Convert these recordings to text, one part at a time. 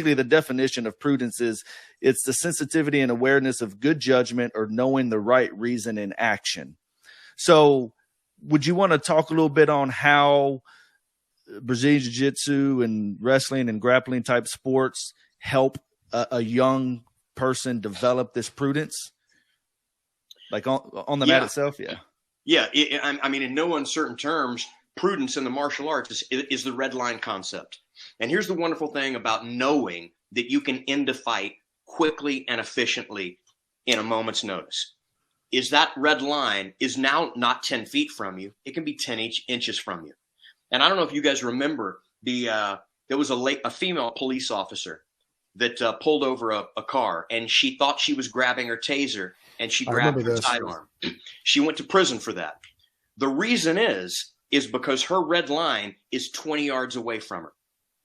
the definition of prudence is it's the sensitivity and awareness of good judgment or knowing the right reason in action. So would you want to talk a little bit on how Brazilian Jiu-Jitsu and wrestling and grappling type sports help a young person develop this prudence? Like on the mat itself? Yeah. Yeah. I mean, in no uncertain terms, prudence in the martial arts is the red line concept. And here's the wonderful thing about knowing that you can end a fight quickly and efficiently in a moment's notice is that red line is now not 10 feet from you. It can be 10 inches from you. And I don't know if you guys remember there was a female police officer that pulled over a car, and she thought she was grabbing her taser, and she grabbed her sidearm. She went to prison for that. The reason is because her red line is 20 yards away from her.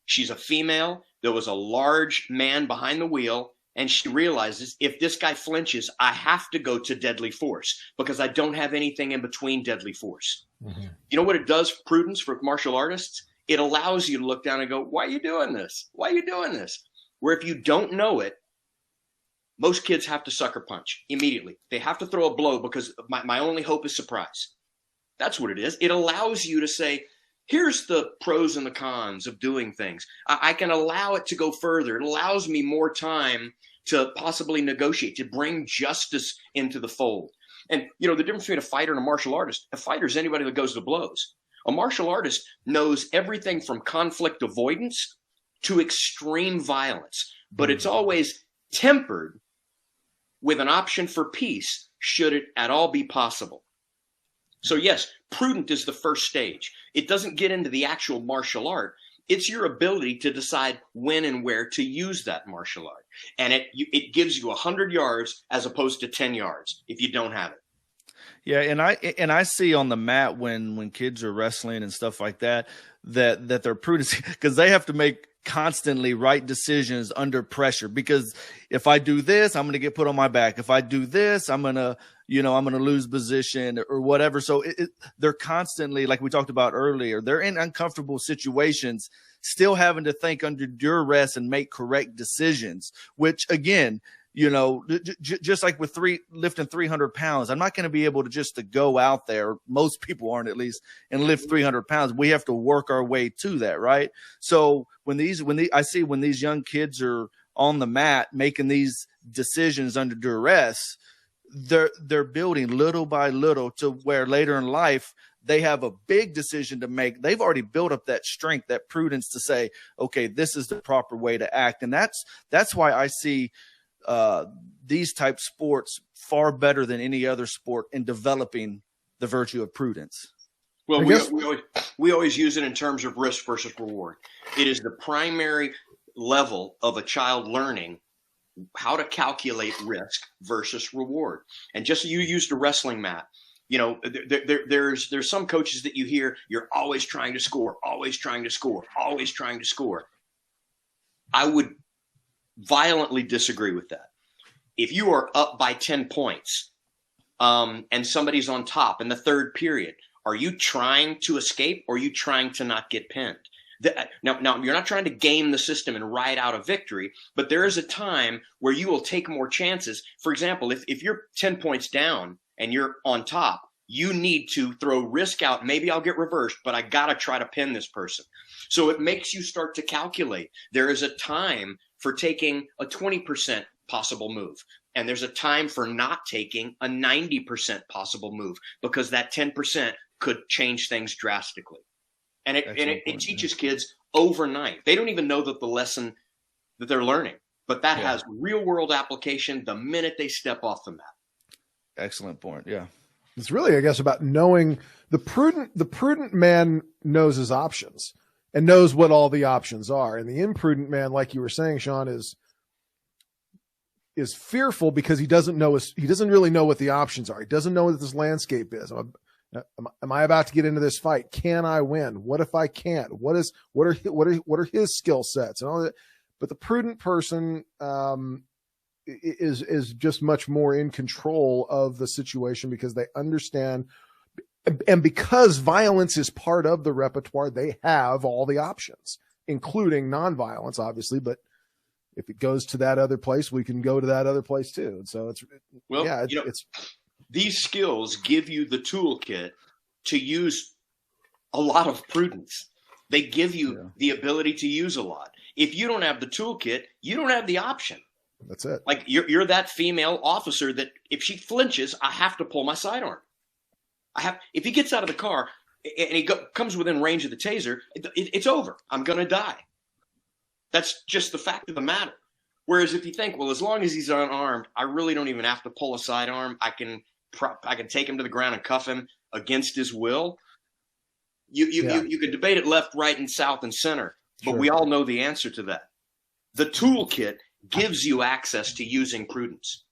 She's a female. There was a large man behind the wheel, and she realizes if this guy flinches, I have to go to deadly force because I don't have anything in between deadly force. Mm-hmm. You know what it does for prudence for martial artists? It allows you to look down and go, why are you doing this? Why are you doing this? Where if you don't know it, most kids have to sucker punch immediately. They have to throw a blow because my only hope is surprise. That's what it is. It allows you to say, here's the pros and the cons of doing things. I can allow it to go further. It allows me more time to possibly negotiate, to bring justice into the fold. And, you know, the difference between a fighter and a martial artist, a fighter is anybody that goes to blows. A martial artist knows everything from conflict avoidance to extreme violence, but it's always tempered with an option for peace should it at all be possible. So yes, prudent is the first stage. It doesn't get into the actual martial art. It's your ability to decide when and where to use that martial art. And it gives you 100 yards as opposed to 10 yards if you don't have it. Yeah, and I see on the mat when kids are wrestling and stuff like that they're prudent because they have to make constantly right decisions under pressure, because if I do this, I'm going to get put on my back. If I do this, I'm going to lose position or whatever. So they're constantly, like we talked about earlier, they're in uncomfortable situations, still having to think under duress and make correct decisions, which again, you know, just like with lifting 300 pounds, I'm not going to be able to just to go out there. Most people aren't, at least, and lift 300 pounds. We have to work our way to that. Right. So when these young kids are on the mat making these decisions under duress, they're building little by little to where later in life they have a big decision to make. They've already built up that strength, that prudence to say, okay, this is the proper way to act. And that's why I see these type sports far better than any other sport in developing the virtue of prudence. Well, we always use it in terms of risk versus reward. It is the primary level of a child learning how to calculate risk versus reward. And just so you used a wrestling mat, you know, there's some coaches that you hear, you're always trying to score, always trying to score, always trying to score. I would violently disagree with that. If you are up by 10 points and somebody's on top in the third period, are you trying to escape or are you trying to not get pinned? Now, you're not trying to game the system and ride out a victory, but there is a time where you will take more chances. For example, if you're 10 points down and you're on top, you need to throw risk out. Maybe I'll get reversed, but I got to try to pin this person. So it makes you start to calculate. There is a time for taking a 20% possible move. And there's a time for not taking a 90% possible move, because that 10% could change things drastically. And it teaches kids overnight. They don't even know that the lesson that they're learning, but that has real world application the minute they step off the mat. Excellent point. Yeah. It's really, I guess, about knowing the prudent man knows his options and knows what all the options are. And the imprudent man, like you were saying, Sean, is fearful because he doesn't really know what the options are. He doesn't know what this landscape is. Am I about to get into this fight? Can I win? What if I can't? What are his skill sets and all that? But the prudent person is just much more in control of the situation because they understand, and because violence is part of the repertoire, they have all the options, including nonviolence, obviously, but if it goes to that other place, we can go to that other place too. And so it's these skills give you the toolkit to use a lot of prudence. They give you the ability to use a lot. If you don't have the toolkit, you don't have the option. That's it. Like you're that female officer that if she flinches, I have to pull my sidearm. If he gets out of the car and he comes within range of the taser, it's over. I'm going to die. That's just the fact of the matter. Whereas if you think, well, as long as he's unarmed, I really don't even have to pull a sidearm. I can take him to the ground and cuff him against his will. You could debate it left, right, and south and center, but we all know the answer to that. The toolkit gives you access to using prudence.